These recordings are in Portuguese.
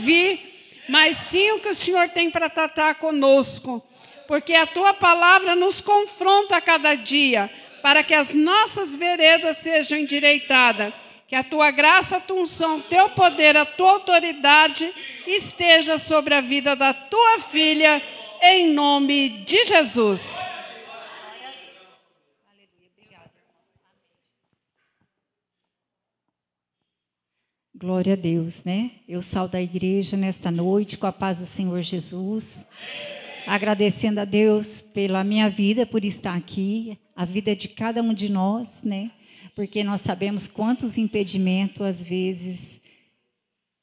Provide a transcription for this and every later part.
ouvir, mas sim o que o Senhor tem para tratar conosco. Porque a Tua palavra nos confronta a cada dia, para que as nossas veredas sejam endireitadas. Que a Tua graça, a Tua unção, o Teu poder, a Tua autoridade esteja sobre a vida da Tua filha, em nome de Jesus. Glória a Deus, né? Eu saúdo a igreja nesta noite com a paz do Senhor Jesus. Agradecendo a Deus pela minha vida, por estar aqui, a vida de cada um de nós, né? Porque nós sabemos quantos impedimentos, às vezes,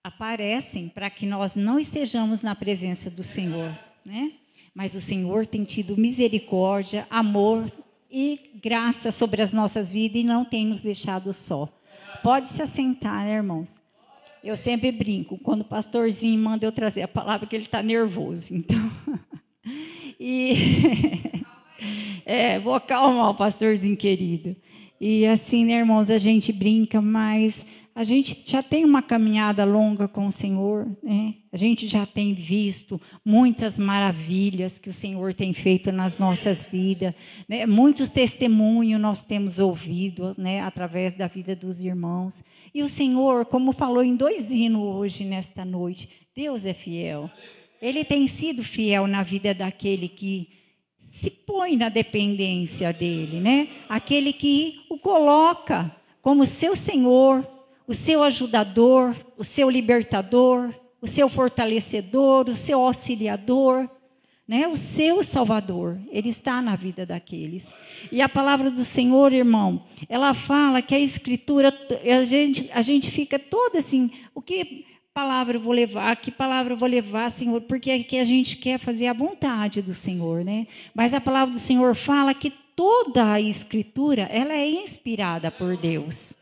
aparecem para que nós não estejamos na presença do Senhor, né? Mas o Senhor tem tido misericórdia, amor e graça sobre as nossas vidas e não tem nos deixado só. Pode se assentar, né, irmãos? Eu sempre brinco, quando o pastorzinho manda eu trazer a palavra, que ele está nervoso, então... vou acalmar o pastorzinho querido. E assim, né, irmãos, a gente brinca, mas a gente já tem uma caminhada longa com o Senhor, né? A gente já tem visto muitas maravilhas que o Senhor tem feito nas nossas vidas, né? Muitos testemunhos nós temos ouvido, né, através da vida dos irmãos. E o Senhor, como falou em 2 hinos hoje, nesta noite, Deus é fiel. Ele tem sido fiel na vida daquele que se põe na dependência dele, né? Aquele que o coloca como seu Senhor, o seu ajudador, o seu libertador, o seu fortalecedor, o seu auxiliador, né? O seu Salvador. Ele está na vida daqueles. E a palavra do Senhor, irmão, ela fala que a Escritura, a gente fica toda assim, o que palavra eu vou levar, que palavra eu vou levar, Senhor, porque é que a gente quer fazer a vontade do Senhor, né? Mas a palavra do Senhor fala que toda a Escritura, ela é inspirada por Deus.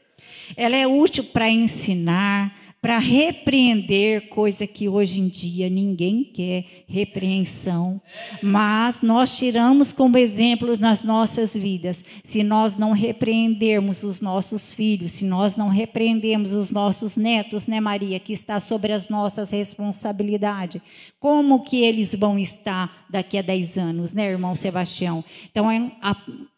Ela é útil para ensinar, para repreender, coisa que hoje em dia ninguém quer, repreensão. Mas nós tiramos como exemplo nas nossas vidas. Se nós não repreendermos os nossos filhos, se nós não repreendermos os nossos netos, né, Maria, que está sobre as nossas responsabilidades, como que eles vão estar daqui a 10 anos, né, irmão Sebastião? Então,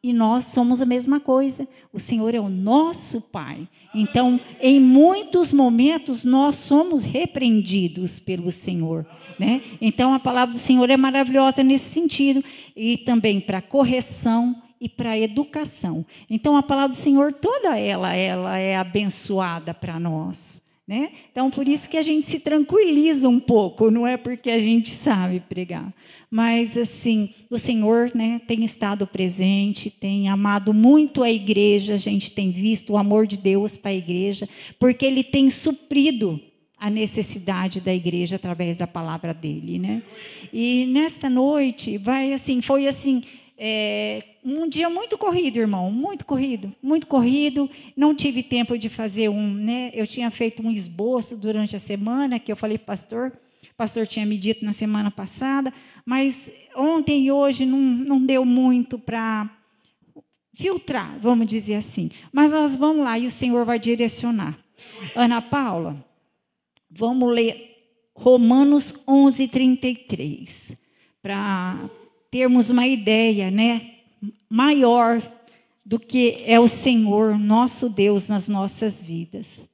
e nós somos a mesma coisa. O Senhor é o nosso Pai. Então, em muitos momentos, nós somos repreendidos pelo Senhor, né? Então, a palavra do Senhor é maravilhosa nesse sentido. E também para correção e para educação. Então, a palavra do Senhor, toda ela é abençoada para nós, né? Então, por isso que a gente se tranquiliza um pouco, não é porque a gente sabe pregar. Mas, assim, o Senhor, né, tem estado presente, tem amado muito a igreja, a gente tem visto o amor de Deus para a igreja, porque Ele tem suprido a necessidade da igreja através da palavra dEle, né? E nesta noite, foi assim... um dia muito corrido, irmão, muito corrido, não tive tempo de fazer né? Eu tinha feito um esboço durante a semana, que eu falei para o pastor tinha me dito na semana passada, mas ontem e hoje não deu muito para filtrar, vamos dizer assim. Mas nós vamos lá e o Senhor vai direcionar. Ana Paula, vamos ler Romanos 11:33, para termos uma ideia, né, maior do que é o Senhor, nosso Deus, nas nossas vidas.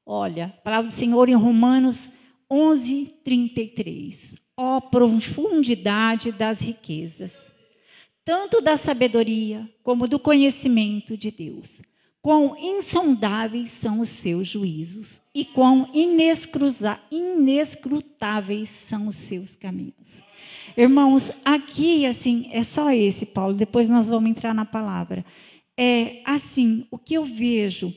Olha, a palavra do Senhor em Romanos 11:33. Ó profundidade das riquezas, tanto da sabedoria como do conhecimento de Deus. Quão insondáveis são os seus juízos e quão inescrutáveis são os seus caminhos. Irmãos, aqui, assim, é só esse, Paulo, depois nós vamos entrar na palavra. Assim, o que eu vejo,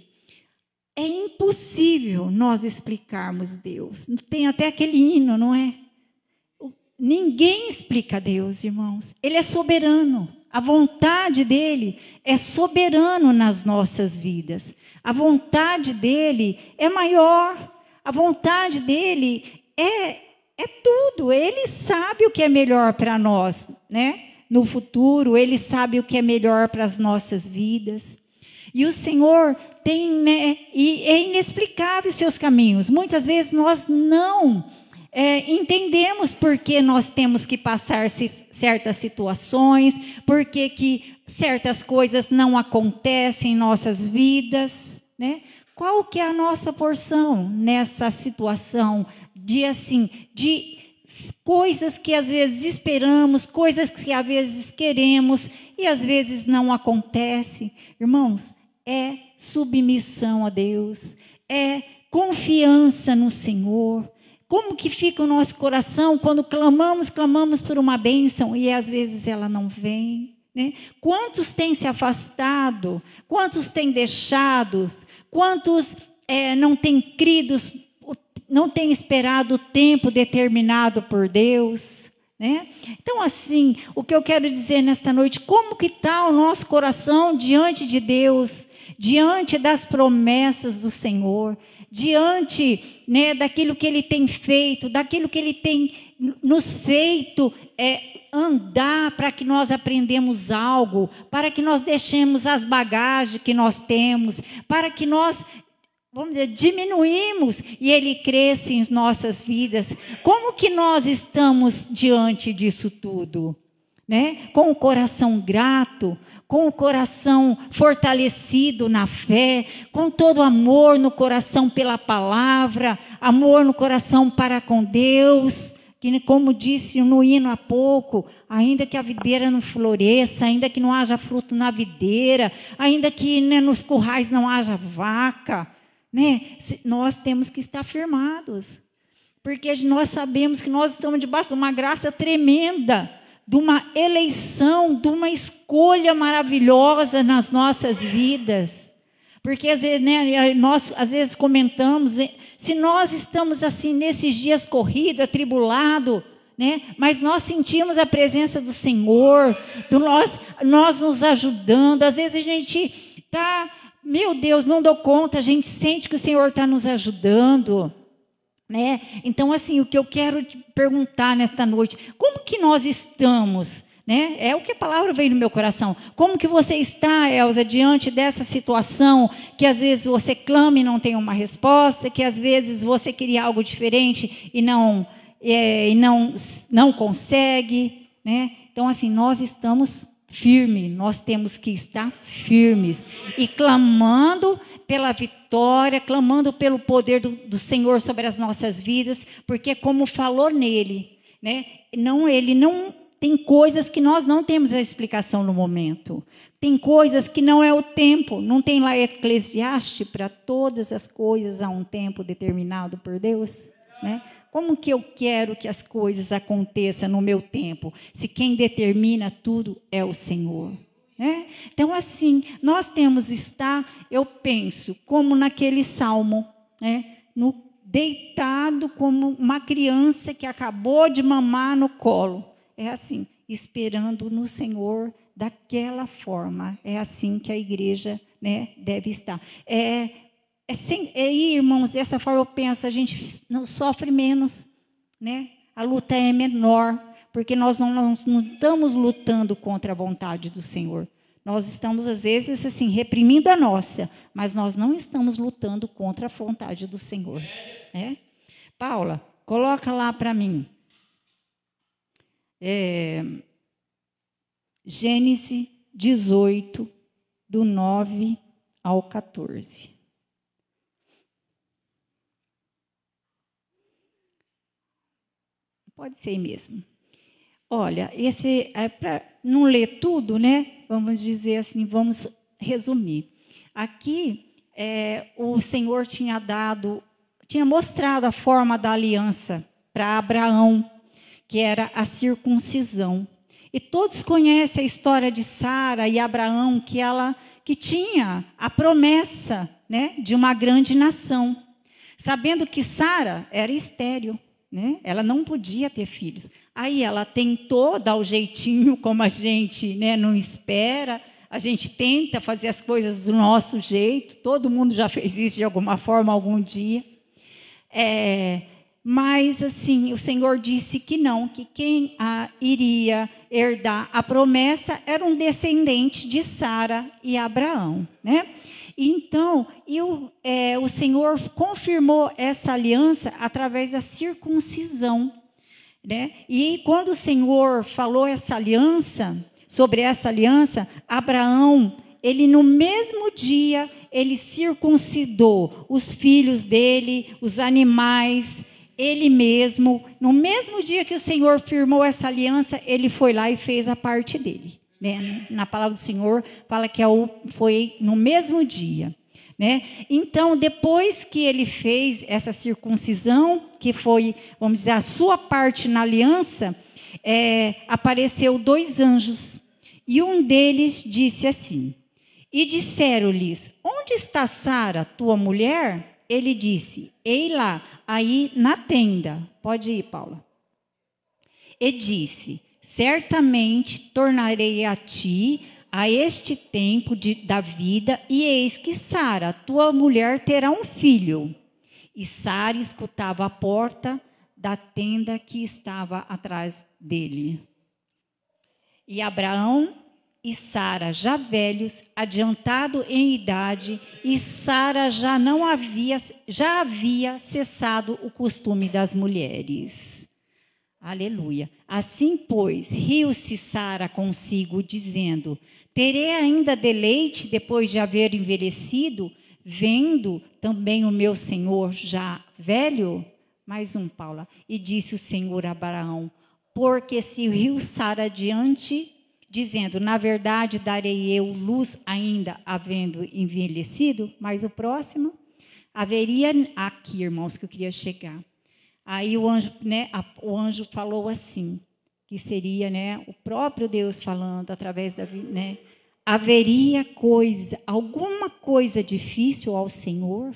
é impossível nós explicarmos Deus. Tem até aquele hino, não é? Ninguém explica Deus, irmãos. Ele é soberano. A vontade dele é soberano nas nossas vidas. A vontade dele é maior. A vontade dele é tudo. Ele sabe o que é melhor para nós, né? No futuro, ele sabe o que é melhor para as nossas vidas. E o Senhor tem, né, e é inexplicável os seus caminhos. Muitas vezes nós não entendemos por que nós temos que passar certas situações, por que certas coisas não acontecem em nossas vidas, né? Qual que é a nossa porção nessa situação de coisas que às vezes esperamos, coisas que às vezes queremos e às vezes não acontece? Irmãos, é submissão a Deus, é confiança no Senhor. Como que fica o nosso coração quando clamamos por uma bênção e às vezes ela não vem, né? Quantos têm se afastado? Quantos têm deixado? Quantos não têm crido, não têm esperado o tempo determinado por Deus, né? Então, assim, o que eu quero dizer nesta noite, como que está o nosso coração diante de Deus, diante das promessas do Senhor, diante, né, daquilo que Ele tem feito, daquilo que Ele tem nos feito andar para que nós aprendamos algo, para que nós deixemos as bagagens que nós temos, para que nós, vamos dizer, diminuímos e Ele cresça em nossas vidas. Como que nós estamos diante disso tudo, né? Com o coração grato, com o coração fortalecido na fé, com todo amor no coração pela palavra, amor no coração para com Deus, que, como disse no hino há pouco, ainda que a videira não floresça, ainda que não haja fruto na videira, ainda que, né, nos currais não haja vaca, né, nós temos que estar firmados, porque nós sabemos que nós estamos debaixo de uma graça tremenda, de uma eleição, de uma escolha maravilhosa nas nossas vidas. Porque às vezes, né, nós às vezes comentamos, se nós estamos assim nesses dias corridos, atribulados, né, mas nós sentimos a presença do Senhor, nós nos ajudando, às vezes a gente está, meu Deus, não dou conta, a gente sente que o Senhor está nos ajudando, né? Então, assim, o que eu quero te perguntar nesta noite, como que nós estamos, né? É o que a palavra veio no meu coração. Como que você está, Elza, diante dessa situação que às vezes você clama e não tem uma resposta, que às vezes você queria algo diferente e não consegue, né? Então, assim, nós estamos firmes, nós temos que estar firmes e clamando pela vitória, clamando pelo poder do Senhor sobre as nossas vidas, porque como falou nele, né? Ele não tem coisas que nós não temos a explicação no momento. Tem coisas que não é o tempo. Não tem lá Eclesiastes, para todas as coisas há um tempo determinado por Deus, né? Como que eu quero que as coisas aconteçam no meu tempo, se quem determina tudo é o Senhor, né? Então, assim, nós temos que estar, eu penso, como naquele salmo, né? Deitado como uma criança que acabou de mamar no colo. É assim, esperando no Senhor daquela forma. É assim que a igreja, né, deve estar. Irmãos, dessa forma eu penso, a gente não sofre menos, né? A luta é menor, porque nós não estamos lutando contra a vontade do Senhor. Nós estamos, às vezes, assim, reprimindo a nossa, mas nós não estamos lutando contra a vontade do Senhor, né? Paula, coloca lá para mim. Gênesis 18, do 9 ao 14. Pode ser mesmo. Olha, esse é para não ler tudo, né? Vamos dizer assim, vamos resumir. Aqui, o Senhor tinha mostrado a forma da aliança para Abraão, que era a circuncisão. E todos conhecem a história de Sara e Abraão, que tinha a promessa, né, de uma grande nação, sabendo que Sara era estéril, né? Ela não podia ter filhos. Aí ela tentou dar o jeitinho, como a gente, né, não espera, a gente tenta fazer as coisas do nosso jeito, todo mundo já fez isso de alguma forma algum dia. Mas, assim, o Senhor disse que não, que quem iria herdar a promessa era um descendente de Sara e Abraão, né? Então, o Senhor confirmou essa aliança através da circuncisão, né? E quando o Senhor falou sobre essa aliança, Abraão, ele no mesmo dia, ele circuncidou os filhos dele, os animais, ele mesmo. No mesmo dia que o Senhor firmou essa aliança, ele foi lá e fez a parte dele, né? Na palavra do Senhor, fala que foi no mesmo dia, né? Então, depois que ele fez essa circuncisão, que foi, vamos dizer, a sua parte na aliança, apareceu 2 anjos. E um deles disse assim, e disseram-lhes, onde está Sara, tua mulher? Ele disse, ei lá, aí na tenda. Pode ir, Paula. E disse, certamente tornarei a ti a este tempo da vida, e eis que Sara, tua mulher, terá um filho. E Sara escutava a porta da tenda que estava atrás dele. E Abraão e Sara, já velhos, adiantado em idade, e Sara já havia cessado o costume das mulheres. Aleluia. Assim, pois, riu-se Sara consigo, dizendo, terei ainda deleite depois de haver envelhecido, vendo também o meu senhor já velho? Mais um, Paula. E disse o Senhor a Abraão, porque se riu Sara diante, dizendo, na verdade, darei eu luz ainda, havendo envelhecido. Mas o próximo, haveria, aqui, irmãos, que eu queria chegar. Aí o anjo falou assim, que seria, né, o próprio Deus falando através da vida, né? Haveria alguma coisa difícil ao Senhor?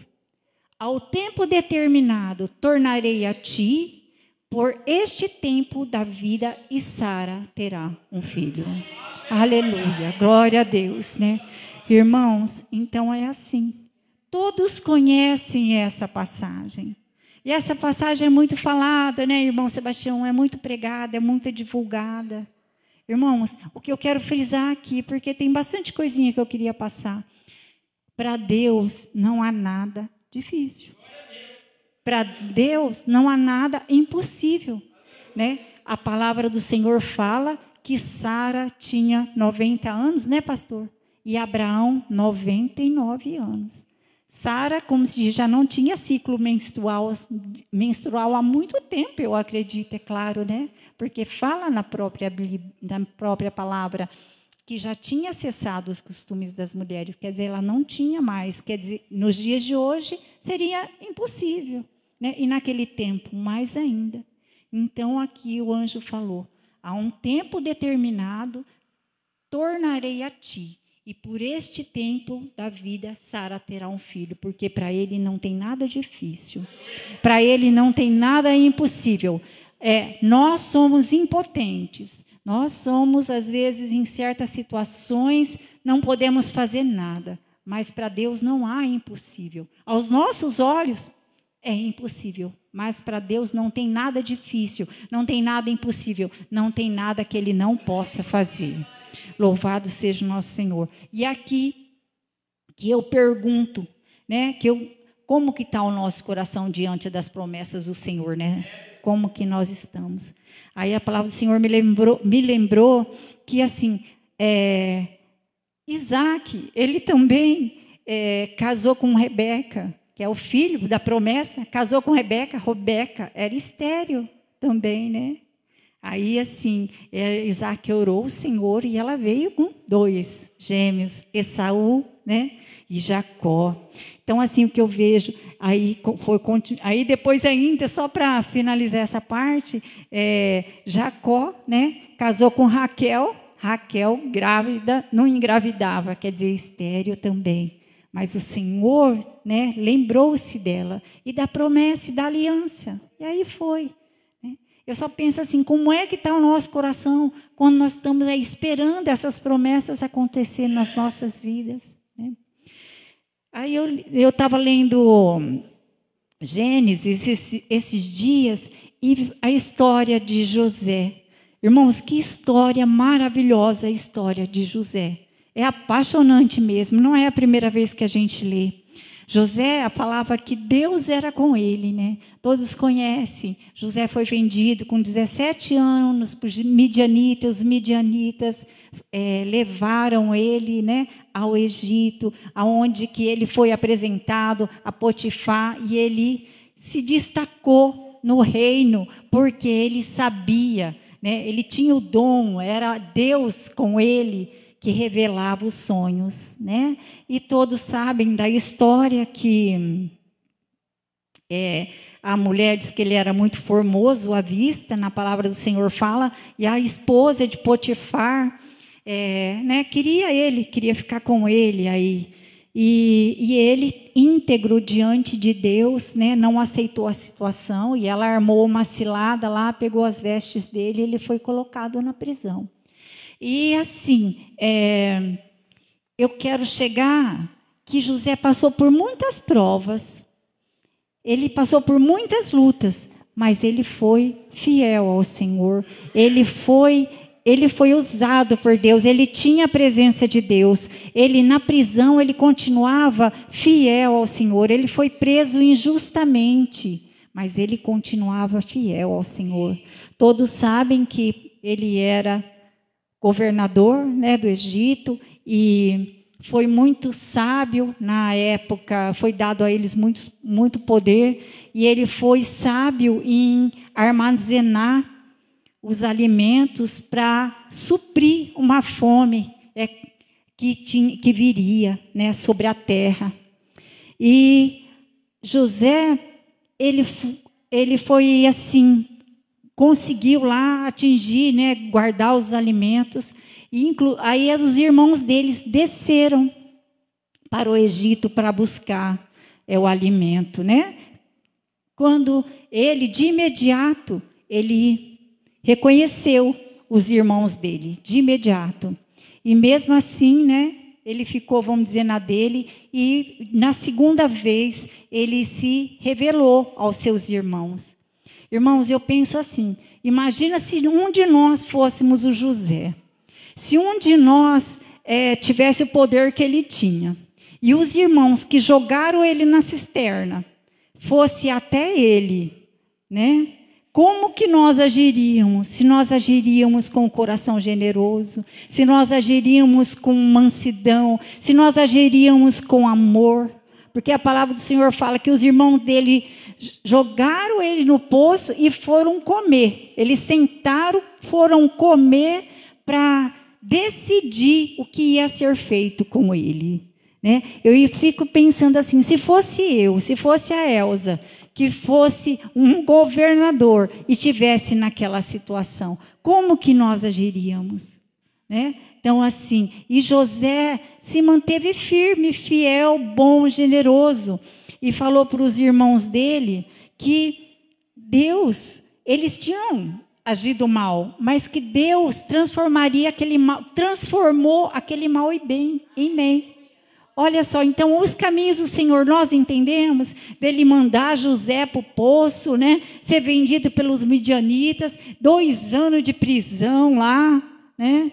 Ao tempo determinado, tornarei a ti, por este tempo da vida, e Sara terá um filho. Aleluia, glória a Deus, né? Irmãos, então é assim. Todos conhecem essa passagem. E essa passagem é muito falada, né, irmão Sebastião? É muito pregada, é muito divulgada. Irmãos, o que eu quero frisar aqui, porque tem bastante coisinha que eu queria passar. Para Deus não há nada difícil. Para Deus não há nada impossível, né? A palavra do Senhor fala que Sara tinha 90 anos, né, pastor? E Abraão, 99 anos. Sara, como se diz, já não tinha ciclo menstrual há muito tempo, eu acredito, é claro, né? Porque fala na própria palavra que já tinha cessado os costumes das mulheres, quer dizer, ela não tinha mais, quer dizer, nos dias de hoje seria impossível, né? E naquele tempo, mais ainda. Então, aqui o anjo falou, há um tempo determinado, tornarei a ti, e por este tempo da vida, Sara terá um filho, porque para ele não tem nada difícil, para ele não tem nada impossível. Nós somos impotentes, nós somos, às vezes, em certas situações, não podemos fazer nada, mas para Deus não há impossível. Aos nossos olhos, é impossível, mas para Deus não tem nada difícil, não tem nada impossível, não tem nada que Ele não possa fazer. Louvado seja o nosso Senhor. E aqui, que eu pergunto, né, como que está o nosso coração diante das promessas do Senhor, né? Como que nós estamos? Aí a palavra do Senhor me lembrou que, assim, Isaac, ele também casou com Rebeca, que é o filho da promessa, casou com Rebeca era estéril também, né? Aí, assim, Isaac orou o Senhor e ela veio com 2 gêmeos, Esaú, né, e Jacó. Então, assim, o que eu vejo, aí depois ainda, só para finalizar essa parte, Jacó, né, casou com Raquel grávida, não engravidava, quer dizer, estéril também. Mas o Senhor, né, lembrou-se dela e da promessa e da aliança. E aí foi. Né? Eu só penso assim, como é que está o nosso coração quando nós estamos aí esperando essas promessas acontecerem nas nossas vidas? Né? Aí eu estava lendo Gênesis esses dias e a história de José. Irmãos, que história maravilhosa a história de José. É apaixonante mesmo, não é a primeira vez que a gente lê. José falava que Deus era com ele, né? Todos conhecem. José foi vendido com 17 anos para os midianitas. Os midianitas levaram ele, né, ao Egito, aonde que ele foi apresentado a Potifar, e ele se destacou no reino porque ele sabia, né? Ele tinha o dom, era Deus com ele, que revelava os sonhos, né? E todos sabem da história que a mulher diz que ele era muito formoso à vista, na palavra do Senhor fala, e a esposa de Potifar, né, queria ficar com ele aí. E ele, íntegro diante de Deus, né, não aceitou a situação, e ela armou uma cilada lá, pegou as vestes dele, e ele foi colocado na prisão. E assim, eu quero chegar que José passou por muitas provas, ele passou por muitas lutas, mas ele foi fiel ao Senhor, ele foi usado por Deus, ele tinha a presença de Deus, ele na prisão, ele continuava fiel ao Senhor, ele foi preso injustamente, mas ele continuava fiel ao Senhor. Todos sabem que ele era governador, né, do Egito, e foi muito sábio na época, foi dado a eles muito poder, e ele foi sábio em armazenar os alimentos para suprir uma fome que viria, né, sobre a terra. E José, ele foi assim, conseguiu lá atingir, né, guardar os alimentos. E aí os irmãos deles desceram para o Egito para buscar o alimento, né? Quando ele, de imediato, ele reconheceu os irmãos dele, de imediato. E mesmo assim, né, ele ficou, vamos dizer, na dele, e na segunda vez ele se revelou aos seus irmãos. Irmãos, eu penso assim, imagina se um de nós fôssemos o José, se um de nós tivesse o poder que ele tinha, e os irmãos que jogaram ele na cisterna, fosse até ele, né? Como que nós agiríamos? Se nós agiríamos com o coração generoso, se nós agiríamos com mansidão, se nós agiríamos com amor, porque a palavra do Senhor fala que os irmãos dele jogaram ele no poço e foram comer. Eles sentaram, foram comer para decidir o que ia ser feito com ele, né? Eu fico pensando assim, se fosse a Elza, que fosse um governador e estivesse naquela situação, como que nós agiríamos, né? Então, assim, e José se manteve firme, fiel, bom, generoso, e falou para os irmãos dele que Deus, eles tinham agido mal, mas que Deus transformaria aquele mal, transformou aquele mal em bem. Olha só, então os caminhos do Senhor nós entendemos, dele mandar José para o poço, né? Ser vendido pelos midianitas, 2 anos de prisão lá, né?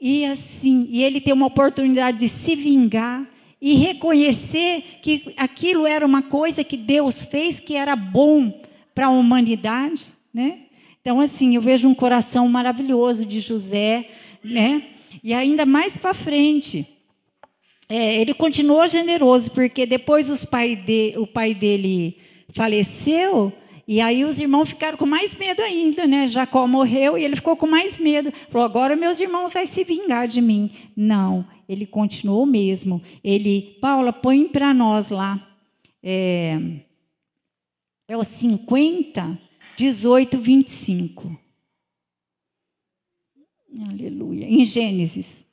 E assim, e ele ter uma oportunidade de se vingar e reconhecer que aquilo era uma coisa que Deus fez, que era bom para a humanidade, né? Então, assim, eu vejo um coração maravilhoso de José, né? E ainda mais para frente, ele continuou generoso, porque depois o pai dele faleceu, e aí os irmãos ficaram com mais medo ainda, né? Jacó morreu e ele ficou com mais medo. Falou, agora meus irmãos vão se vingar de mim. Não, ele continuou mesmo. Paula, põe para nós lá. É o 50, 18, 25. Aleluia. Em Gênesis.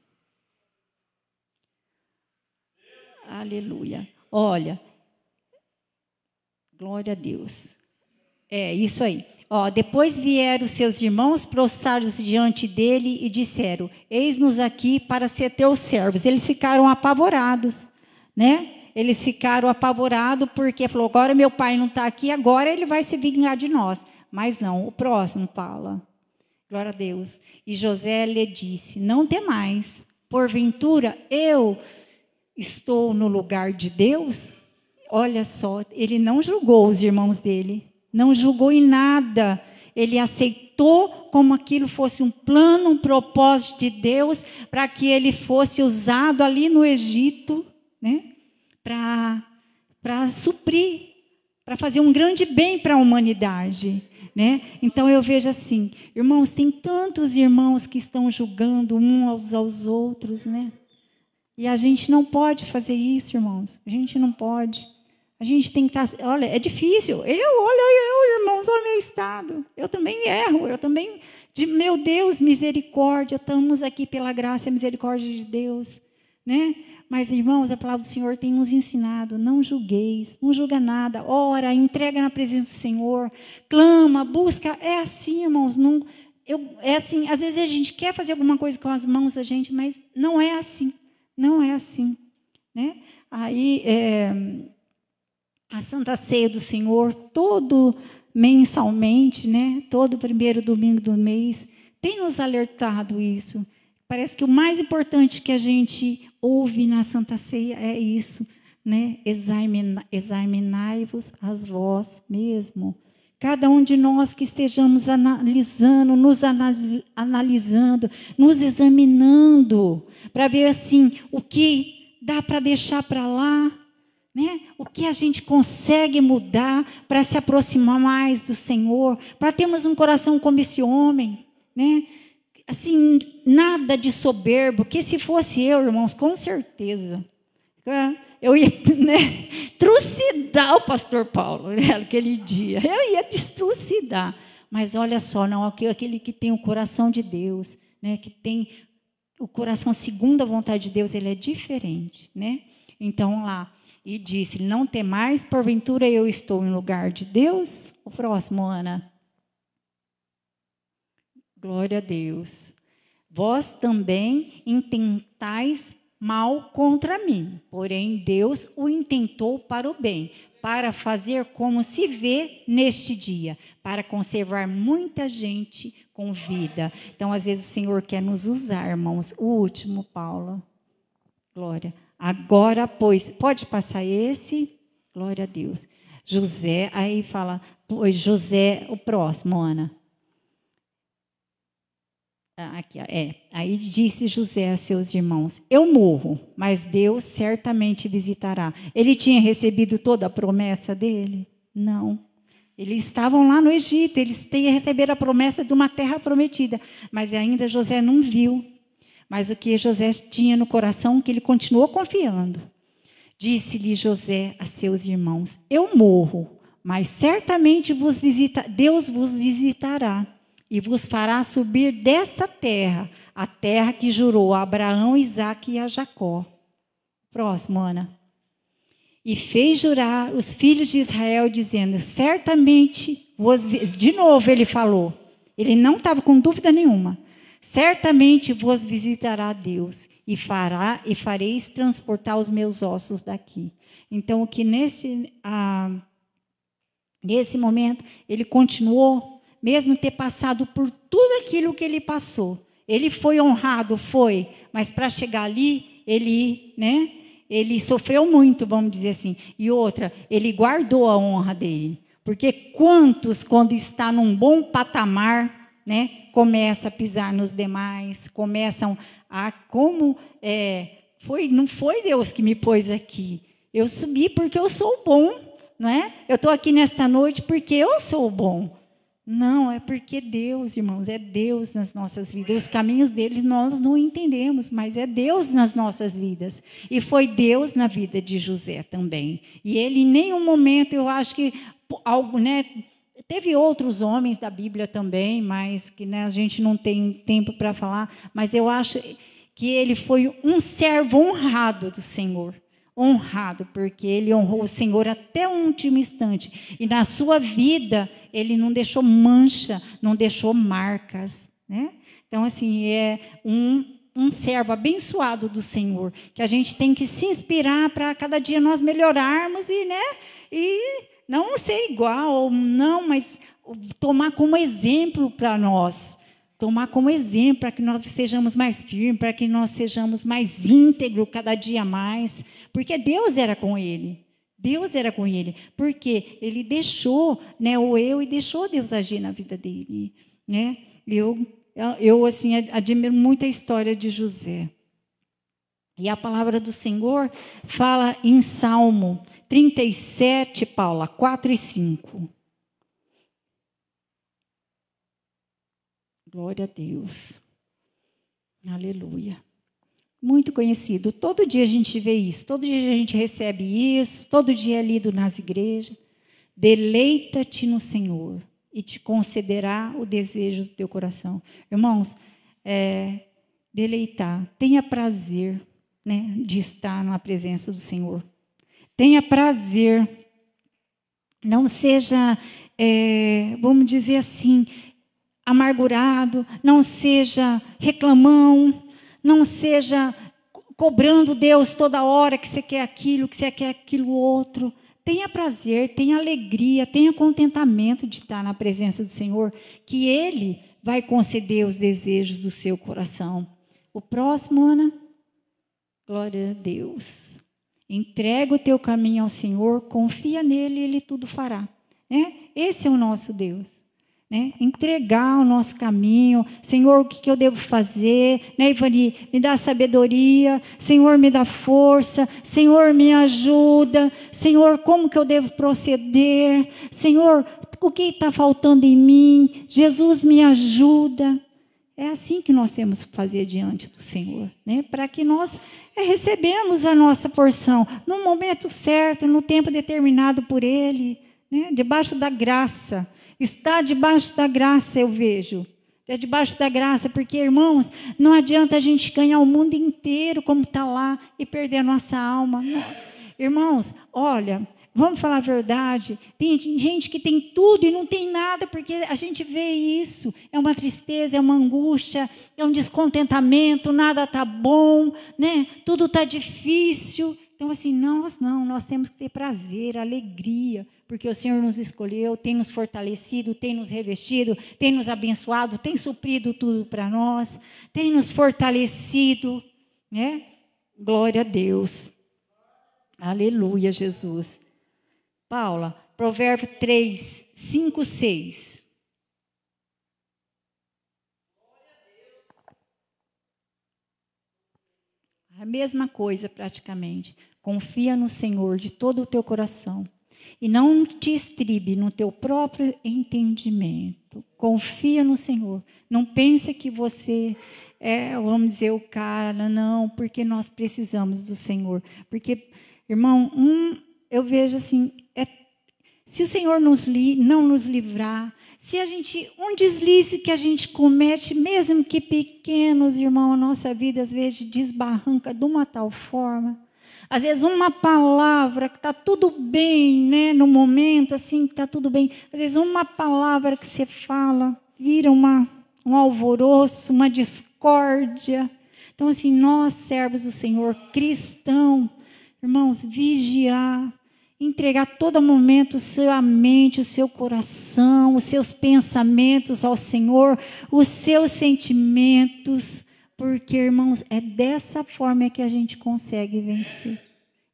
Aleluia. Olha. Glória a Deus. Isso aí. Depois vieram seus irmãos, prostraram-se diante dele e disseram, eis-nos aqui para ser teus servos. Eles ficaram apavorados, né? Eles ficaram apavorados porque falou, agora meu pai não está aqui, agora ele vai se vingar de nós. Mas não, o próximo fala. Glória a Deus. E José lhe disse: não temais, porventura eu estou no lugar de Deus? Olha só, ele não julgou os irmãos dele, não julgou em nada. Ele aceitou como aquilo fosse um plano, um propósito de Deus, para que ele fosse usado ali no Egito, né, para suprir, para fazer um grande bem para a humanidade, né? Então eu vejo assim, irmãos, tem tantos irmãos que estão julgando uns aos outros, né? E a gente não pode fazer isso, irmãos. A gente não pode. A gente tem que estar... Olha, é difícil. Irmãos, olha o meu estado. Eu também erro. Eu também... Meu Deus, misericórdia. Estamos aqui pela graça e misericórdia de Deus, né? Mas, irmãos, a palavra do Senhor tem nos ensinado: não julgueis, não julga nada. Ora, entrega na presença do Senhor. Clama, busca. É assim, irmãos. Não, é assim. Às vezes a gente quer fazer alguma coisa com as mãos da gente, mas não é assim. Não é assim, né? Aí, a Santa Ceia do Senhor, todo mensalmente, né? Todo primeiro domingo do mês, tem nos alertado isso. Parece que o mais importante que a gente ouve na Santa Ceia é isso, né? Examinai-vos as vós mesmo. Cada um de nós que estejamos analisando, nos examinando, para ver assim, o que dá para deixar para lá, né? O que a gente consegue mudar para se aproximar mais do Senhor, para termos um coração como esse homem, né? Assim, nada de soberbo, que se fosse eu, irmãos, com certeza, eu ia, né, trucidar o pastor Paulo, né, aquele dia. Eu ia destrucidar. Mas olha só, não, aquele que tem o coração de Deus, né, que tem o coração segundo a vontade de Deus, ele é diferente, né? Então lá, e disse: não temais, porventura eu estou em lugar de Deus? O próximo, Ana. Glória a Deus. Vós também intentais mal contra mim, porém Deus o intentou para o bem, para fazer como se vê neste dia, para conservar muita gente com vida. Então, às vezes o Senhor quer nos usar, irmãos. O último, Paulo. Glória. Agora, pois, pode passar esse? Glória a Deus. José, aí fala, pois José, o próximo, Ana. Aqui, Aí disse José a seus irmãos: eu morro, mas Deus certamente visitará. Ele tinha recebido toda a promessa dele? Não. Eles estavam lá no Egito, eles receberam a promessa de uma terra prometida, mas ainda José não viu. Mas o que José tinha no coração, que ele continuou confiando. Disse-lhe José a seus irmãos: eu morro, mas certamente Deus vos visitará e vos fará subir desta terra, a terra que jurou a Abraão, Isaque e a Jacó. Próximo, Ana. E fez jurar os filhos de Israel, dizendo: certamente de novo ele falou, ele não estava com dúvida nenhuma: certamente vos visitará Deus, e fareis transportar os meus ossos daqui. Então, o que nesse momento, ele continuou, mesmo ter passado por tudo aquilo que ele passou. Ele foi honrado, foi, mas para chegar ali, ele sofreu muito, vamos dizer assim. E outra, ele guardou a honra dele. Porque quantos, quando está num bom patamar, né, começa a pisar nos demais, começam a, não foi Deus que me pôs aqui. Eu subi porque eu sou bom, não é? Eu estou aqui nesta noite porque eu sou bom. Não, é porque Deus, irmãos, é Deus nas nossas vidas. Os caminhos dele nós não entendemos, mas é Deus nas nossas vidas. E foi Deus na vida de José também. E ele, em nenhum momento, eu acho que algo, né? Teve outros homens da Bíblia também, mas que, né, a gente não tem tempo para falar. Mas eu acho que ele foi um servo honrado do Senhor. Honrado, porque ele honrou o Senhor até o último instante. E na sua vida, ele não deixou mancha, não deixou marcas, né? Então, assim, é um servo abençoado do Senhor, que a gente tem que se inspirar para cada dia nós melhorarmos e não ser igual, ou não, mas tomar como exemplo para nós. tomar como exemplo para que nós sejamos mais firmes, para que nós sejamos mais íntegros cada dia mais, porque Deus era com ele. Deus era com ele, porque ele deixou, né, o eu, e deixou Deus agir na vida dele, né? Eu assim, admiro muito a história de José. E a palavra do Senhor fala em Salmo 37, Paula, 4 e 5. Glória a Deus. Aleluia. Muito conhecido. Todo dia a gente vê isso, todo dia a gente recebe isso, todo dia é lido nas igrejas. Deleita-te no Senhor e te concederá o desejo do teu coração. Irmãos, deleitar, tenha prazer, né, de estar na presença do Senhor. Tenha prazer, não seja, vamos dizer assim, amargurado, não seja reclamão, não seja cobrando Deus toda hora que você quer aquilo, que você quer aquilo outro. Tenha prazer, tenha alegria, tenha contentamento de estar na presença do Senhor, que Ele vai conceder os desejos do seu coração. O próximo, Ana? Glória a Deus. Entrega o teu caminho ao Senhor, confia nele e Ele tudo fará. Né? Esse é o nosso Deus. Né? Entregar o nosso caminho. Senhor, o que eu devo fazer? Né, Ivani? Me dá sabedoria. Senhor, me dá força. Senhor, me ajuda. Senhor, como que eu devo proceder? Senhor, o que está faltando em mim? Jesus, me ajuda. É assim que nós temos que fazer diante do Senhor, né? Para que nós recebemos a nossa porção no momento certo, no tempo determinado por Ele, né? Debaixo da graça. Está debaixo da graça, eu vejo. É debaixo da graça, porque, irmãos, não adianta a gente ganhar o mundo inteiro como está lá e perder a nossa alma. Não. Irmãos, olha, vamos falar a verdade. Tem gente que tem tudo e não tem nada, porque a gente vê isso. É uma tristeza, é uma angústia, é um descontentamento, nada está bom, né? Tudo está difícil. Então, assim, nós temos que ter prazer, alegria, porque o Senhor nos escolheu, tem nos fortalecido, tem nos revestido, tem nos abençoado, tem suprido tudo para nós, tem nos fortalecido, né? Glória a Deus. Aleluia, Jesus. Paula, Provérbio 3, 5, 6. A mesma coisa praticamente. Confia no Senhor de todo o teu coração e não te estribe no teu próprio entendimento. Confia no Senhor. Não pense que você vamos dizer, o cara, não, porque nós precisamos do Senhor. Porque, irmão, eu vejo assim, se o Senhor não nos livrar, se um deslize que a gente comete, mesmo que pequenos, irmão, a nossa vida às vezes desbarranca de uma tal forma. Às vezes uma palavra que está tudo bem, né, no momento, assim, está tudo bem. Às vezes uma palavra que você fala vira um alvoroço, uma discórdia. Então, assim, nós, servos do Senhor, cristão, irmãos, vigiar, entregar a todo momento sua mente, o seu coração, os seus pensamentos ao Senhor, os seus sentimentos, porque, irmãos, é dessa forma que a gente consegue vencer.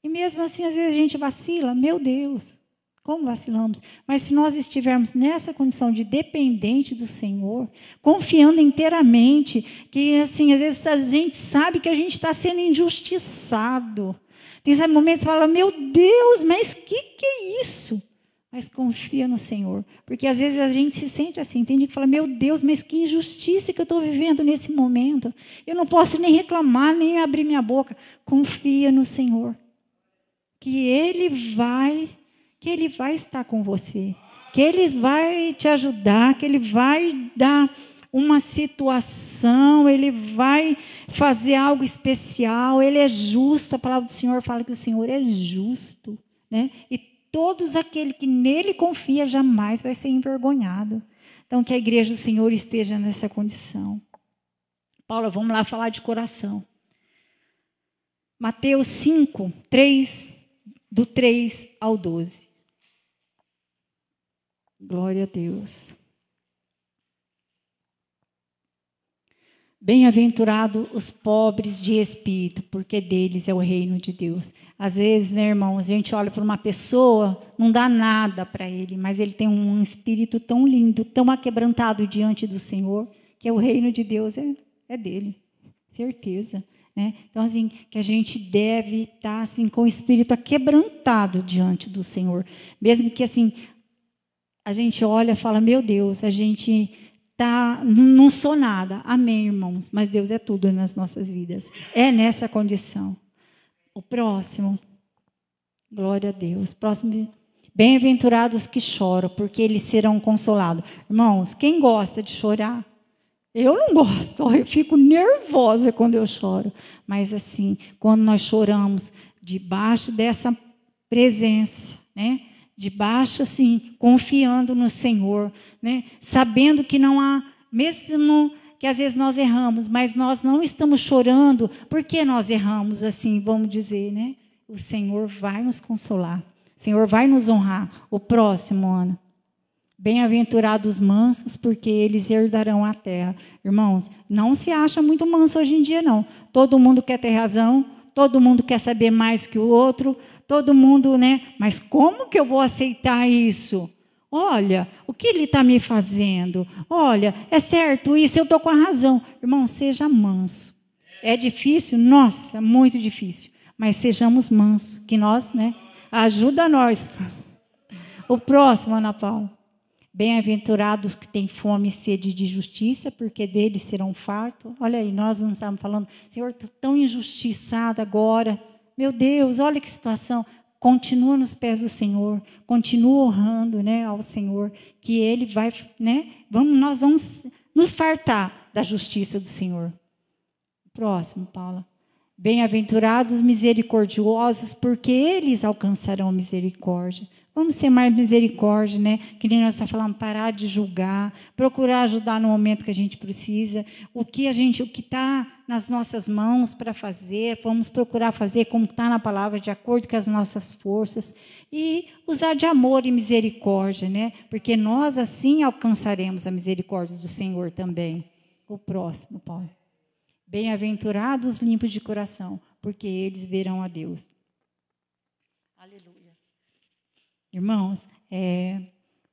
E mesmo assim, às vezes a gente vacila, meu Deus, como vacilamos? Mas se nós estivermos nessa condição de dependente do Senhor, confiando inteiramente, que assim, às vezes a gente sabe que a gente está sendo injustiçado. Tem momentos que você fala, meu Deus, mas que é isso? Mas confia no Senhor, porque às vezes a gente se sente assim, tem gente que fala, meu Deus, mas que injustiça que eu estou vivendo nesse momento. Eu não posso nem reclamar, nem abrir minha boca. Confia no Senhor, que Ele vai estar com você, que Ele vai te ajudar, que Ele vai dar uma situação, Ele vai fazer algo especial, Ele é justo. A palavra do Senhor fala que o Senhor é justo, né? E todos aqueles que nele confia jamais vai ser envergonhado. Então, que a igreja do Senhor esteja nessa condição. Paula, vamos lá falar de coração. Mateus 5, 3, do 3 ao 12. Glória a Deus. Bem-aventurados os pobres de espírito, porque deles é o reino de Deus. Às vezes, né, irmãos, a gente olha para uma pessoa, não dá nada para ele, mas ele tem um espírito tão lindo, tão aquebrantado diante do Senhor, que o reino de Deus é dele, certeza. Né? Então, assim, que a gente deve estar assim, com o espírito aquebrantado diante do Senhor. Mesmo que assim, a gente olha e fala, meu Deus, a gente não sou nada. Amém, irmãos, mas Deus é tudo nas nossas vidas. É nessa condição. O próximo, glória a Deus. Próximo, bem-aventurados que choram, porque eles serão consolados. Irmãos, quem gosta de chorar? Eu não gosto, eu fico nervosa quando eu choro. Mas assim, quando nós choramos debaixo dessa presença, né? Debaixo, assim, confiando no Senhor, né? Sabendo que não há, mesmo que às vezes nós erramos, mas nós não estamos chorando porque nós erramos, assim, vamos dizer, né? O Senhor vai nos consolar, o Senhor vai nos honrar. O próximo, Ana. Bem-aventurados mansos, porque eles herdarão a terra. Irmãos, não se acha muito manso hoje em dia, não. Todo mundo quer ter razão, todo mundo quer saber mais que o outro, todo mundo, né? Mas como que eu vou aceitar isso? Olha, o que ele está me fazendo? Olha, é certo isso, eu estou com a razão. Irmão, seja manso. É difícil? Nossa, muito difícil. Mas sejamos mansos, que nós, né? Ajuda nós. O próximo, Ana Paula. Bem-aventurados que têm fome e sede de justiça, porque deles serão fartos. Olha aí, nós não estamos falando, Senhor, estou tão injustiçada agora. Meu Deus, olha que situação. Continua nos pés do Senhor, continua honrando, né, ao Senhor, que Ele vai, né, nós vamos nos fartar da justiça do Senhor. Próximo, Paula. Bem-aventurados misericordiosos, porque eles alcançarão misericórdia. Vamos ter mais misericórdia, né? Que nem nós estamos falando, parar de julgar, procurar ajudar no momento que a gente precisa. O que está nas nossas mãos para fazer, vamos procurar fazer como está na palavra, de acordo com as nossas forças. E usar de amor e misericórdia, né? Porque nós assim alcançaremos a misericórdia do Senhor também. O próximo, Paulo. Bem-aventurados limpos de coração, porque eles verão a Deus. Aleluia. Irmãos,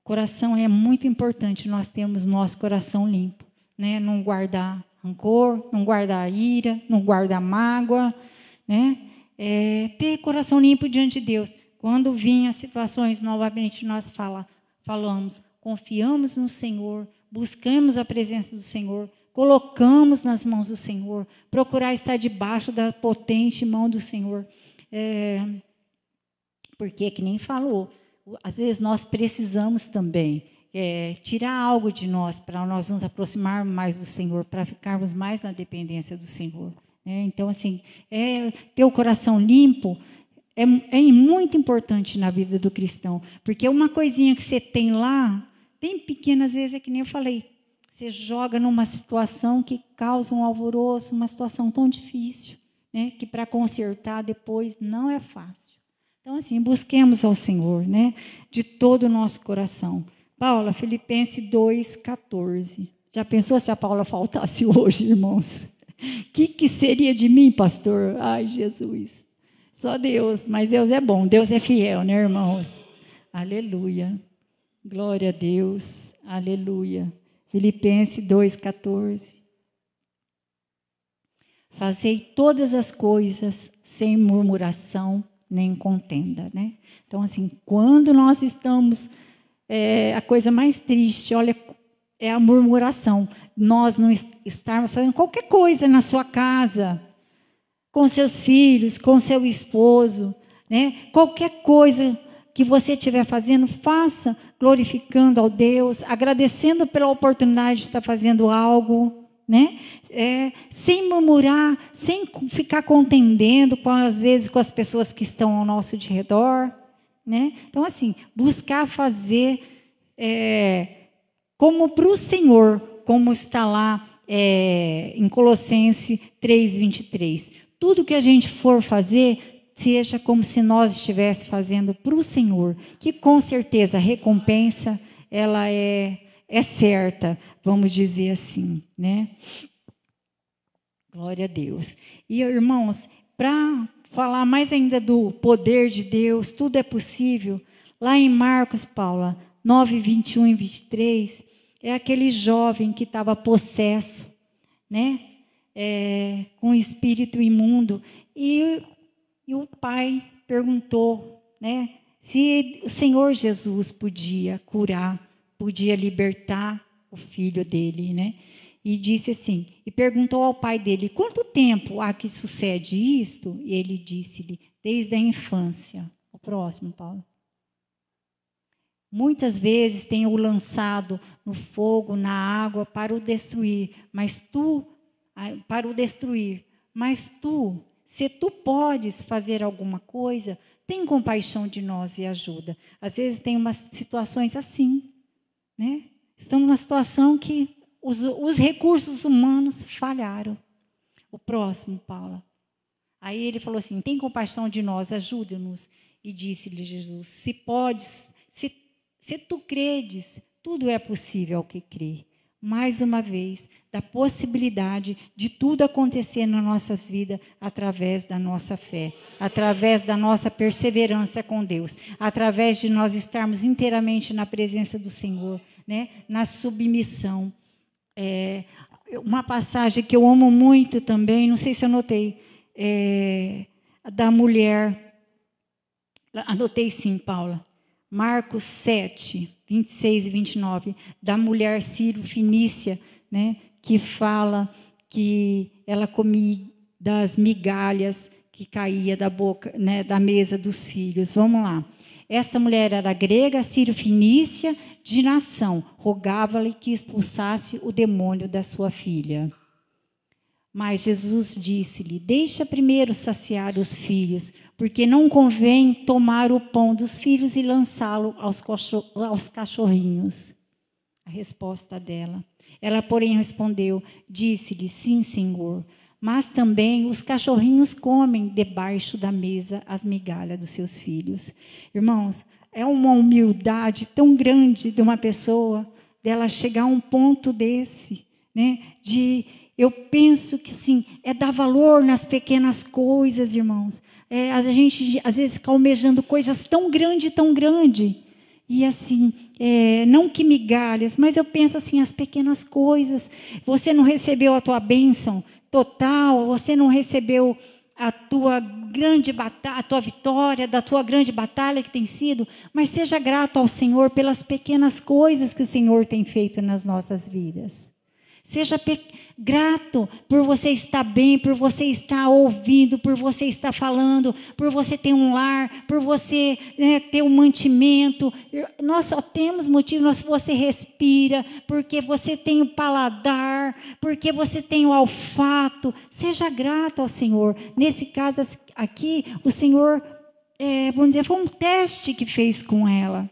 coração é muito importante, nós temos nosso coração limpo, né? Não guardar rancor, não guardar ira, não guardar mágoa, né? Ter coração limpo diante de Deus. Quando vinham as situações, novamente nós falamos, confiamos no Senhor, buscamos a presença do Senhor, colocamos nas mãos do Senhor, procurar estar debaixo da potente mão do Senhor. Porque, que nem falou, às vezes nós precisamos também tirar algo de nós, para nós nos aproximarmos mais do Senhor, para ficarmos mais na dependência do Senhor. Então, assim, ter o coração limpo é muito importante na vida do cristão, porque uma coisinha que você tem lá, bem pequena, às vezes, é que nem eu falei, você joga numa situação que causa um alvoroço, uma situação tão difícil, né, que para consertar depois não é fácil. Então, assim, busquemos ao Senhor, né, de todo o nosso coração. Paula, Filipenses 2,14. Já pensou se a Paula faltasse hoje, irmãos? O que seria de mim, pastor? Ai, Jesus. Só Deus, mas Deus é bom, Deus é fiel, né, irmãos? Aleluia. Glória a Deus. Aleluia. Filipenses 2,14. Fazei todas as coisas sem murmuração nem contenda, né? Então, assim, quando nós estamos, a coisa mais triste, olha, é a murmuração. Nós não estarmos fazendo qualquer coisa na sua casa, com seus filhos, com seu esposo, né? Qualquer coisa que você estiver fazendo, faça glorificando ao Deus, agradecendo pela oportunidade de estar fazendo algo, né? Sem murmurar, sem ficar contendendo às vezes com as pessoas que estão ao nosso redor, né? Então, assim, buscar fazer como para o Senhor, como está lá em Colossenses 3:23. Tudo que a gente for fazer, seja como se nós estivéssemos fazendo para o Senhor, que com certeza a recompensa ela é certa, vamos dizer assim, né? Glória a Deus. E, irmãos, para falar mais ainda do poder de Deus, tudo é possível. Lá em Marcos, Paula, 9, 21 e 23, é aquele jovem que estava possesso, né? Com espírito imundo. E o pai perguntou, né? Se o Senhor Jesus podia curar, podia libertar o filho dele, né? E disse assim, e perguntou ao pai dele, quanto tempo há que sucede isto? E ele disse-lhe, desde a infância. O próximo, Paulo. Muitas vezes tenho o lançado no fogo, na água, para o destruir, mas tu, se tu podes fazer alguma coisa, tem compaixão de nós e ajuda. Às vezes tem umas situações assim, né? Estamos numa situação que os recursos humanos falharam. O próximo, Paula. Aí ele falou assim, tem compaixão de nós, ajuda-nos. E disse-lhe Jesus, se tu credes, tudo é possível ao que crê. Mais uma vez, da possibilidade de tudo acontecer na nossa vida através da nossa fé, através da nossa perseverança com Deus, através de nós estarmos inteiramente na presença do Senhor, né? Na submissão. Uma passagem que eu amo muito também, não sei se eu anotei, da mulher, anotei sim, Paula, Marcos 7, 26 e 29, da mulher sírio-fenícia, né, que fala que ela comia das migalhas que caía da boca, né, da mesa dos filhos. Vamos lá. Esta mulher era grega, sírio-fenícia, de nação. Rogava-lhe que expulsasse o demônio da sua filha. Mas Jesus disse-lhe, deixa primeiro saciar os filhos, porque não convém tomar o pão dos filhos e lançá-lo aos cachorrinhos. A resposta dela. Ela, porém, respondeu, disse-lhe, sim, Senhor, mas também os cachorrinhos comem debaixo da mesa as migalhas dos seus filhos. Irmãos, é uma humildade tão grande de uma pessoa, dela chegar a um ponto desse, né? Eu penso que sim, é dar valor nas pequenas coisas, irmãos. A gente, às vezes, fica almejando coisas tão grandes, e assim, não que migalhas, mas eu penso assim, as pequenas coisas. Você não recebeu a tua bênção total, você não recebeu a tua grande batalha, a tua vitória, da tua grande batalha que tem sido, mas seja grato ao Senhor pelas pequenas coisas que o Senhor tem feito nas nossas vidas. Seja grato por você estar bem, por você estar ouvindo, por você estar falando, por você ter um lar, por você ter um mantimento. Nós só temos motivo, você respira, porque você tem o paladar, porque você tem o olfato. Seja grato ao Senhor. Nesse caso aqui, o Senhor, vamos dizer, foi um teste que fez com ela,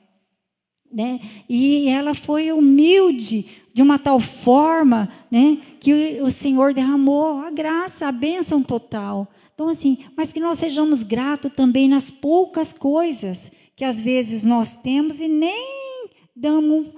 né? E ela foi humilde, de uma tal forma, né, que o Senhor derramou a graça, a bênção total. Então, assim, mas que nós sejamos gratos também nas poucas coisas que às vezes nós temos e nem damos,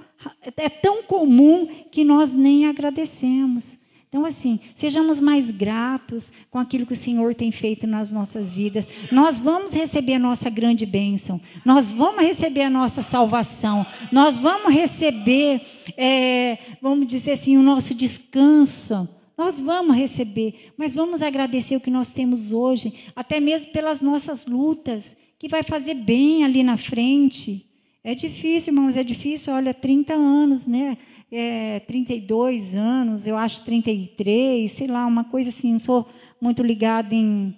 é tão comum que nós nem agradecemos. Então, assim, sejamos mais gratos com aquilo que o Senhor tem feito nas nossas vidas. Nós vamos receber a nossa grande bênção. Nós vamos receber a nossa salvação. Nós vamos receber, vamos dizer assim, o nosso descanso. Nós vamos receber, mas vamos agradecer o que nós temos hoje, até mesmo pelas nossas lutas, que vai fazer bem ali na frente. É difícil, irmãos, é difícil. Olha, 30 anos, né? 32 anos, eu acho 33, sei lá, uma coisa assim, não sou muito ligada em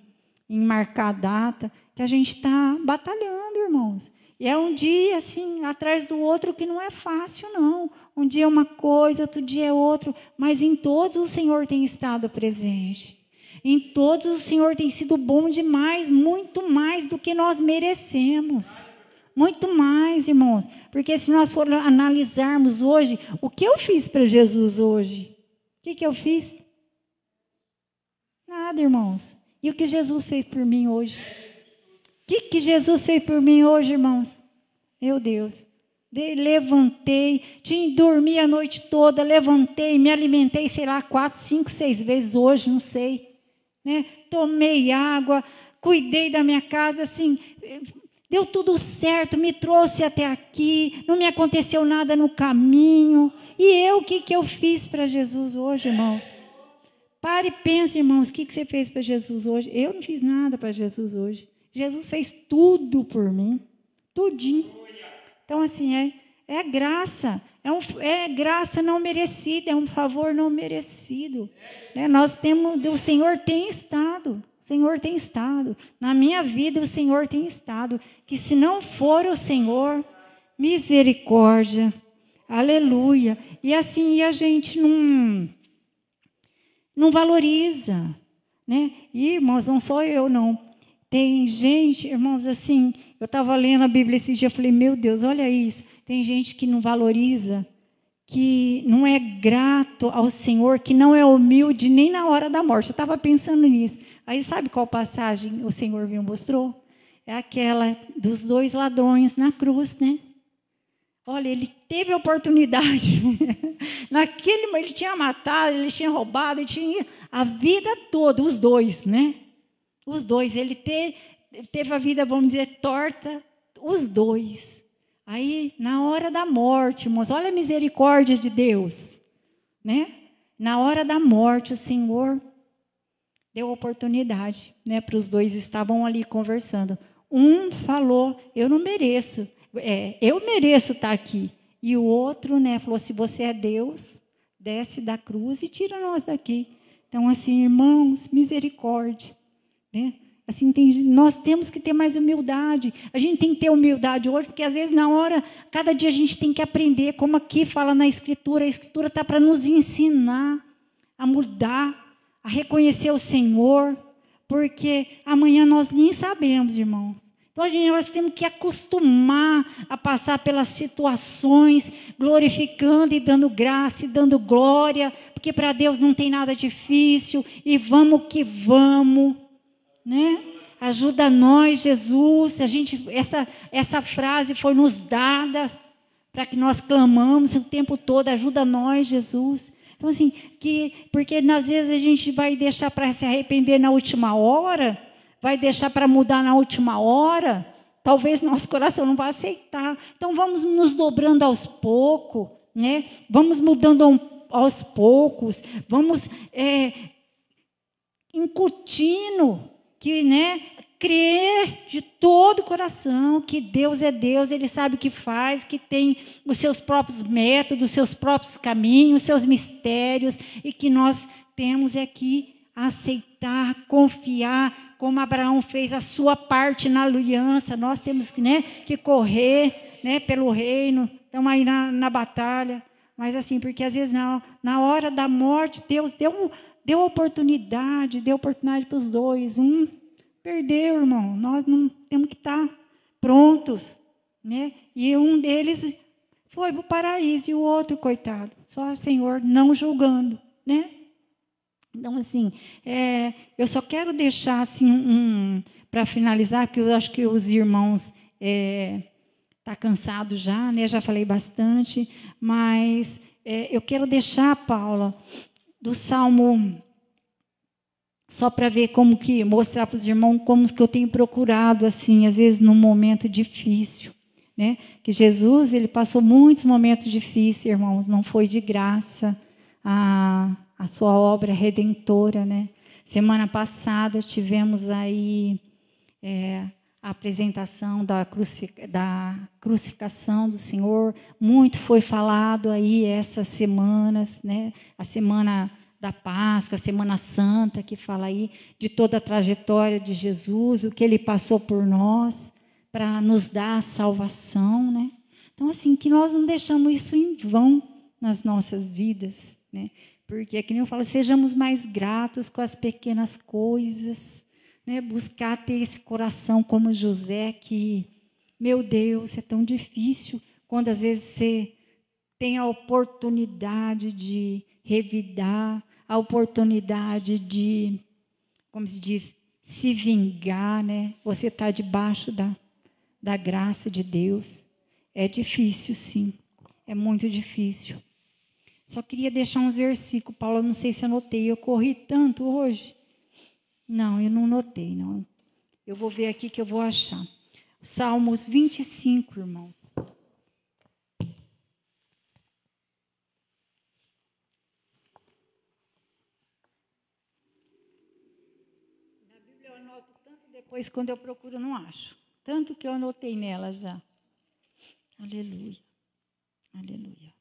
marcar a data, que a gente está batalhando, irmãos. E é um dia, assim, atrás do outro, que não é fácil, não. Um dia é uma coisa, outro dia é outro, mas em todos o Senhor tem estado presente. Em todos o Senhor tem sido bom demais, muito mais do que nós merecemos. Muito mais, irmãos, porque se nós for analisarmos hoje, o que eu fiz para Jesus hoje? O que eu fiz? Nada, irmãos. E o que Jesus fez por mim hoje? O que Jesus fez por mim hoje, irmãos? Meu Deus. levantei, dormi a noite toda, levantei, me alimentei, sei lá, 4, 5, 6 vezes hoje, não sei, né? Tomei água, cuidei da minha casa, assim, deu tudo certo, me trouxe até aqui, não me aconteceu nada no caminho. E o que eu fiz para Jesus hoje, irmãos? Pare e pense, irmãos, o que você fez para Jesus hoje? Eu não fiz nada para Jesus hoje. Jesus fez tudo por mim, tudinho. Então, assim, é graça, é graça não merecida, é um favor não merecido. Né? Nós temos, o Senhor tem estado. O Senhor tem estado. Na minha vida, o Senhor tem estado. Que se não for o Senhor, misericórdia. Aleluia. E assim, a gente não valoriza. Né? E, irmãos, não sou eu, não. Tem gente, irmãos, assim, eu estava lendo a Bíblia esse dia, eu falei, meu Deus, olha isso. Tem gente que não valoriza, que não é grato ao Senhor, que não é humilde nem na hora da morte. Eu estava pensando nisso. Aí sabe qual passagem o Senhor me mostrou? É aquela dos 2 ladrões na cruz, né? Olha, ele teve a oportunidade. Ele tinha matado, ele tinha roubado, ele tinha a vida toda, os 2, né? Os 2. Ele teve a vida, vamos dizer, torta, os 2. Aí, na hora da morte, irmãos, olha a misericórdia de Deus, né? Na hora da morte, o Senhor deu oportunidade, né, para os 2 estavam ali conversando. Um falou, eu não mereço, eu mereço estar aqui. E o outro, né, falou, se você é Deus, desce da cruz e tira nós daqui. Então, assim, irmãos, misericórdia, né? Assim, nós temos que ter mais humildade. A gente tem que ter humildade hoje, porque às vezes na hora, cada dia a gente tem que aprender, como aqui fala na Escritura, a Escritura está para nos ensinar a mudar, a reconhecer o Senhor, porque amanhã nós nem sabemos, irmão. Então, nós temos que acostumar a passar pelas situações, glorificando e dando graça e dando glória, porque para Deus não tem nada difícil, e vamos que vamos, né? Ajuda nós, Jesus. Essa frase foi nos dada para que nós clamamos o tempo todo, ajuda nós, Jesus. Então, assim, porque às vezes a gente vai deixar para se arrepender na última hora, vai deixar para mudar na última hora, talvez nosso coração não vá aceitar. Então, vamos nos dobrando aos poucos, né? Vamos mudando aos poucos, vamos incutindo que, né, crer de todo o coração que Deus é Deus, Ele sabe o que faz, que tem os seus próprios métodos, os seus próprios caminhos, os seus mistérios, e que nós temos que aceitar, confiar, como Abraão fez a sua parte na aliança. Nós temos que correr, né, pelo reino, estamos aí na batalha, mas assim, porque às vezes na hora da morte, Deus deu oportunidade para os 2, perdeu, irmão. Nós não temos que estar prontos, né? E um deles foi para o paraíso e o outro, coitado, só o Senhor não julgando, né? Então, assim, eu só quero deixar assim para finalizar, porque eu acho que os irmãos estão cansados já, né? Já falei bastante, mas eu quero deixar, Paula, do Salmo, só para ver como que, mostrar para os irmãos como que eu tenho procurado, assim, às vezes num momento difícil, né? Que Jesus, Ele passou muitos momentos difíceis, irmãos, não foi de graça a sua obra redentora, né? Semana passada tivemos aí a apresentação da crucificação do Senhor, muito foi falado aí essas semanas, né? A semana da Páscoa, a Semana Santa, que fala aí de toda a trajetória de Jesus, o que Ele passou por nós, para nos dar a salvação, né? Então, assim, que nós não deixamos isso em vão nas nossas vidas, né? Porque, que nem eu falo, sejamos mais gratos com as pequenas coisas, né? Buscar ter esse coração como José, que, meu Deus, é tão difícil, quando às vezes você tem a oportunidade de revidar, a oportunidade de, como se diz, se vingar, né? Você está debaixo da graça de Deus. É difícil, sim. É muito difícil. Só queria deixar uns versículos, Paulo, eu não sei se anotei. Eu corri tanto hoje. Não, eu não anotei, não. Eu vou ver aqui que eu vou achar. Salmos 25, irmãos. Na Bíblia eu anoto tanto, depois quando eu procuro eu não acho. Tanto que eu anotei nela já. Aleluia. Aleluia.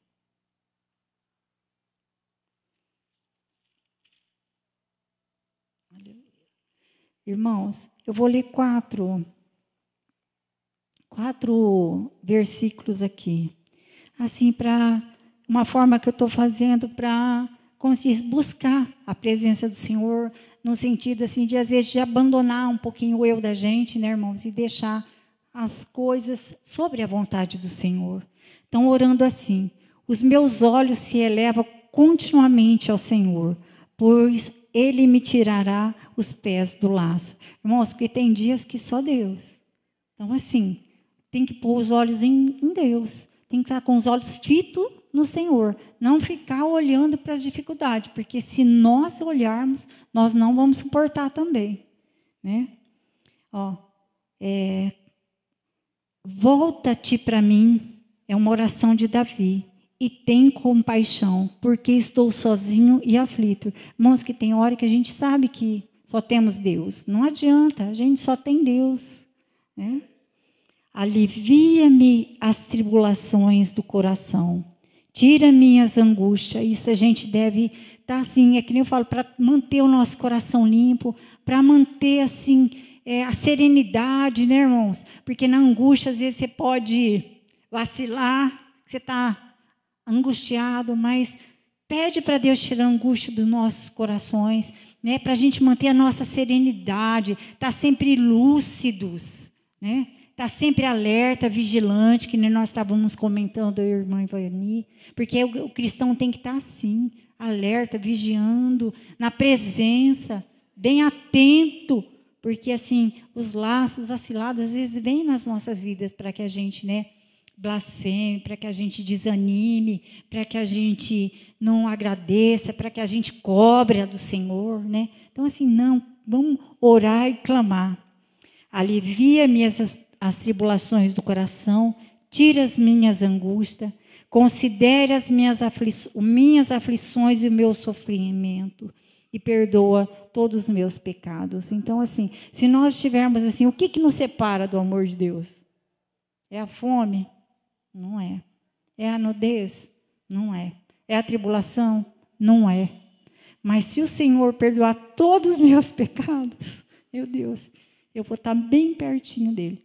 Aleluia. Irmãos, eu vou ler quatro versículos aqui. Assim, para uma forma que eu estou fazendo para, como se diz, buscar a presença do Senhor, no sentido assim de, às vezes, de abandonar um pouquinho o eu da gente, né, irmãos, e deixar as coisas sobre a vontade do Senhor. Então, orando assim, os meus olhos se elevam continuamente ao Senhor, pois Ele me tirará os pés do laço. Irmãos, porque tem dias que só Deus. Então, assim, tem que pôr os olhos em Deus. Tem que estar com os olhos fitos no Senhor. Não ficar olhando para as dificuldades, porque se nós olharmos, nós não vamos suportar também. Né? Volta-te para mim, é uma oração de Davi. E tem compaixão, porque estou sozinho e aflito. Irmãos, que tem hora que a gente sabe que só temos Deus. Não adianta, a gente só tem Deus. Né? Alivia-me as tribulações do coração. Tira minhas angústias. Isso a gente deve estar assim, é que nem eu falo, para manter o nosso coração limpo, para manter assim a serenidade, né, irmãos? Porque na angústia, às vezes, você pode vacilar, você está angustiado, mas pede para Deus tirar a angústia dos nossos corações, né, para a gente manter a nossa serenidade, estar sempre lúcidos, né, estar sempre alerta, vigilante, que nem nós estávamos comentando, eu e a irmã Ivani, porque o cristão tem que estar assim, alerta, vigiando, na presença, bem atento, porque assim, os laços, as ciladas, às vezes vêm nas nossas vidas para que a gente, né, blasfeme, para que a gente desanime, para que a gente não agradeça, para que a gente cobre a do Senhor, né? Então, assim, não, vamos orar e clamar. Alivia-me as tribulações do coração, tira as minhas angústias, considere as minhas aflições e o meu sofrimento, e perdoa todos os meus pecados. Então, assim, se nós estivermos assim, o que nos separa do amor de Deus? É a fome? Não é. É a nudez? Não é. É a tribulação? Não é. Mas se o Senhor perdoar todos os meus pecados, meu Deus, eu vou estar bem pertinho dele.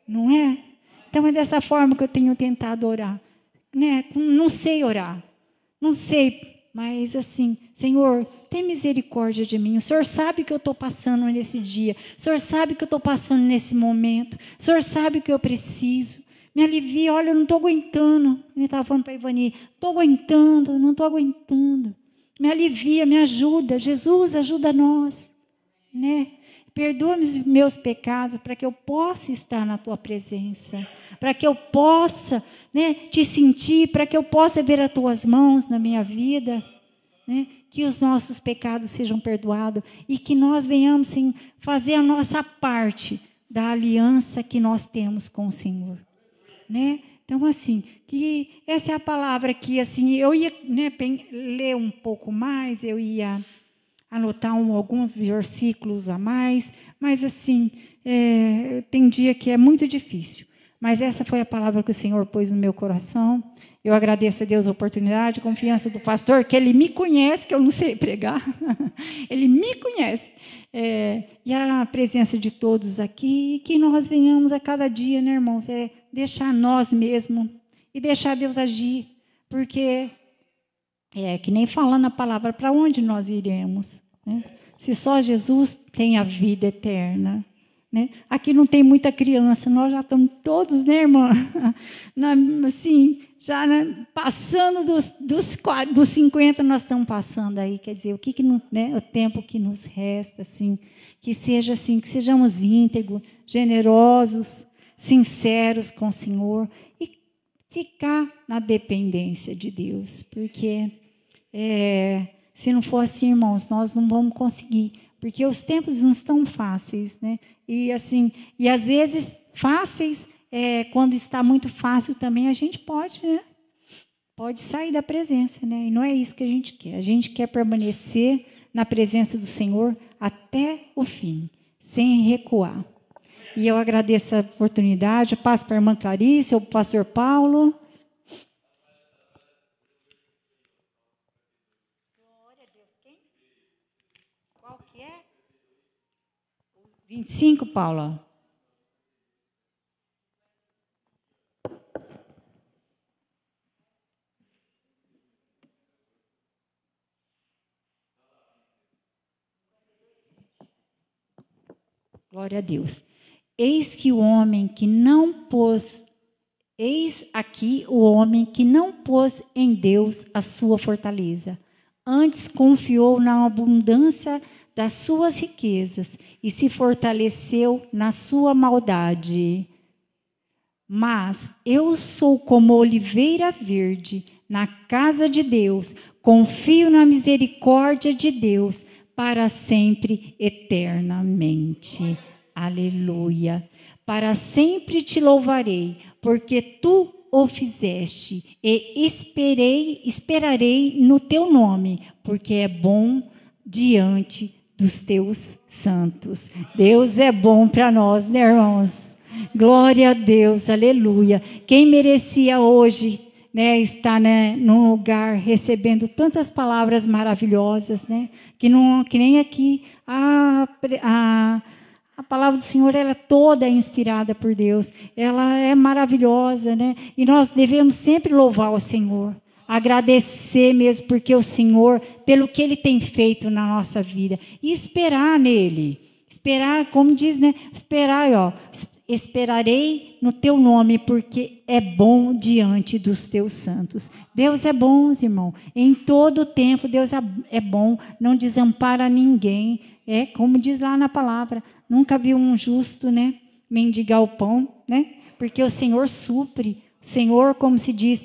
Não é? Então é dessa forma que eu tenho tentado orar. Né? Não sei orar. Não sei, mas assim, Senhor, tem misericórdia de mim. O Senhor sabe o que eu estou passando nesse dia. O Senhor sabe o que eu estou passando nesse momento. O Senhor sabe o que eu preciso. Me alivia, olha, eu não estou aguentando. Ele estava falando para a Ivani, não estou aguentando. Me alivia, me ajuda. Jesus, ajuda nós. Né? Perdoa os meus pecados para que eu possa estar na tua presença. Para que eu possa, né, te sentir, para que eu possa ver as tuas mãos na minha vida. Né? Que os nossos pecados sejam perdoados e que nós venhamos sim, fazer a nossa parte da aliança que nós temos com o Senhor. Né? Então, assim, que essa é a palavra que, assim, eu ia, né, ler um pouco mais, eu ia anotar alguns versículos a mais, mas, assim, tem dia que é muito difícil. Mas essa foi a palavra que o Senhor pôs no meu coração. Eu agradeço a Deus a oportunidade, a confiança do pastor, que ele me conhece, que eu não sei pregar. Ele me conhece. E a presença de todos aqui, e que nós venhamos a cada dia, né, irmãos? Deixar nós mesmos e deixar Deus agir. Porque que nem falando a palavra, para onde nós iremos? Né? Se só Jesus tem a vida eterna. Né? Aqui não tem muita criança, nós já estamos todos, né, irmã? Assim, já passando dos 50, nós estamos passando aí, quer dizer, o tempo que nos resta, assim, que seja assim, que sejamos íntegros, generosos, sinceros com o Senhor e ficar na dependência de Deus, porque se não for assim, irmãos, nós não vamos conseguir, porque os tempos não estão fáceis, né? E assim, e às vezes fáceis, quando está muito fácil também a gente pode, né? Pode sair da presença, né? E não é isso que a gente quer. A gente quer permanecer na presença do Senhor até o fim, sem recuar. E eu agradeço a oportunidade. Eu passo para a irmã Clarice, ou para o pastor Paulo. Glória a Deus. Quem? Qual que é? 25, Paula. Glória a Deus. Eis aqui o homem que não pôs em Deus a sua fortaleza. Antes confiou na abundância das suas riquezas e se fortaleceu na sua maldade. Mas eu sou como oliveira verde na casa de Deus, confio na misericórdia de Deus para sempre, eternamente. Aleluia. Para sempre te louvarei, porque tu o fizeste, e esperarei no teu nome, porque é bom diante dos teus santos. Deus é bom para nós, né, irmãos? Glória a Deus, aleluia. Quem merecia hoje, né, estar, né, num lugar recebendo tantas palavras maravilhosas, né, que nem aqui a palavra do Senhor, ela é toda inspirada por Deus, ela é maravilhosa, né? E nós devemos sempre louvar o Senhor, agradecer mesmo, porque o Senhor, pelo que Ele tem feito na nossa vida, e esperar nele, esperar, como diz, né? Esperarei no teu nome, porque é bom diante dos teus santos. Deus é bom, irmão, em todo o tempo Deus é bom, não desampara ninguém, como diz lá na palavra, nunca vi um justo, né, mendigar o pão, né, porque o Senhor supre, o Senhor, como se diz,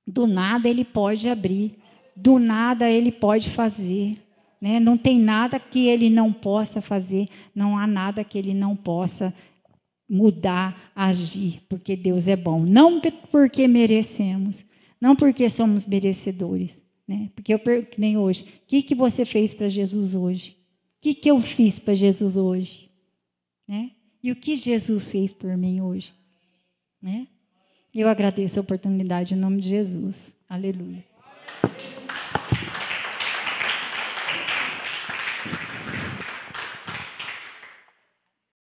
do nada Ele pode abrir, do nada Ele pode fazer, né? Não tem nada que Ele não possa fazer, não há nada que Ele não possa mudar, agir, porque Deus é bom. Não porque merecemos, não porque somos merecedores, né? Porque eu pergunto, que nem hoje, o que você fez para Jesus hoje? O que eu fiz para Jesus hoje? Né? E o que Jesus fez por mim hoje? Né? Eu agradeço a oportunidade em nome de Jesus. Aleluia.